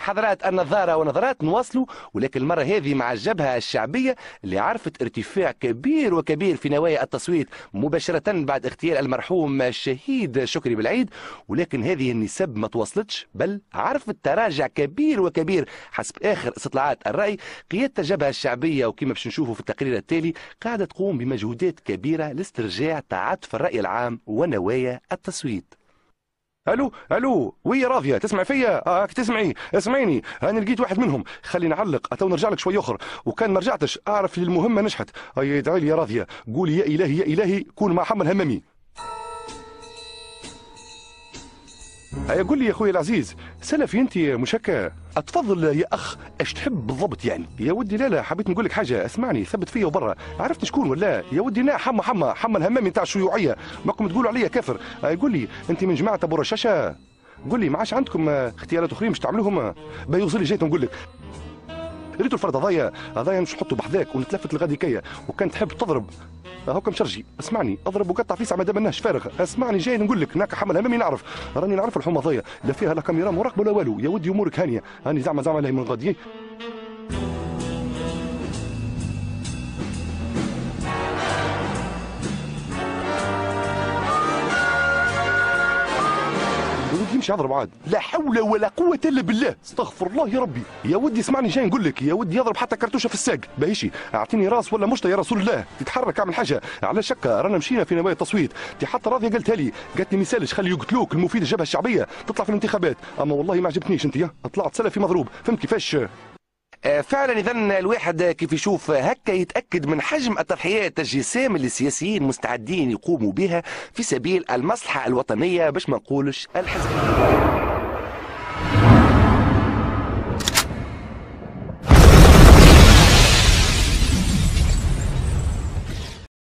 حضرات النظارة ونظرات نواصلوا، ولكن المرة هذه مع الجبهة الشعبية اللي عرفت ارتفاع كبير وكبير في نوايا التصويت مباشرة بعد اغتيال المرحوم الشهيد شكري بالعيد. ولكن هذه النسب ما توصلتش، بل عرفت تراجع كبير وكبير حسب آخر استطلاعات الرأي. قيادة الجبهة الشعبية وكما باش نشوفوا في التقرير التالي قاعدة تقوم بمجهودات كبيرة لاسترجاع تعاطف الرأي العام ونوايا التصويت. الو وي راضيه تسمع فيا؟ تسمعي؟ اسمعيني، انا لقيت واحد منهم، خليني نعلق تو نرجع لك شويه اخر، وكان ما رجعتش اعرف لي المهمه نجحت. ادعي لي يا راضيه، قولي يا الهي يا الهي كون مع حمل همامي. قول لي يا اخوي العزيز، سلفي انت مش هكا؟ اتفضل يا اخ، ايش تحب بالضبط يعني؟ يا ودي لا حبيت نقول لك حاجه، اسمعني ثبت فيا وبرا، عرفت شكون ولا؟ يا ودي نا حما الهمامي نتاع الشيوعيه، ماكم تقولوا عليا كافر. قول لي انت من جماعه ابو رشاشه؟ قول لي ما عادش عندكم اختيارات اخرين باش تعملوهم؟ بيوصل جيت نقول لك ريتوا الفرد هذايا مش نحطوا بحذاك ونتلفت الغاديكيه، وكان تحب تضرب هاكا مشرجي، اسمعني اضرب وقطع فيسع ما دام فارغ، اسمعني جاي نقول لك ناك حمل همامي نعرف، راني نعرف الحومه ضايا لا فيها لا كاميرا مراقبه ولا والو، يا ودي امورك هانيه، هاني زعما لا من غادي. يمشي يضرب عاد، لا حول ولا قوة إلا بالله، استغفر الله يا ربي، يا ودي اسمعني جاي نقول لك، يا ودي يضرب حتى كرتوشة في الساق، باهيشي، أعطيني راس ولا مشطة يا رسول الله، تتحرك أعمل حاجة، على شكة رانا مشينا في نوايا التصويت، تي حتى راضية قالتها لي، قالت لي ما يسالش خلي يقتلوك المفيد الجبهة الشعبية تطلع في الانتخابات، أما والله ما عجبتنيش أنت، طلعت سلفي مضروب، فهمت كيفاش؟ فعلا اذا الواحد كيف يشوف هكا يتاكد من حجم التضحيات الجسام اللي السياسيين مستعدين يقوموا بها في سبيل المصلحه الوطنيه باش ما نقولش الحزبيه.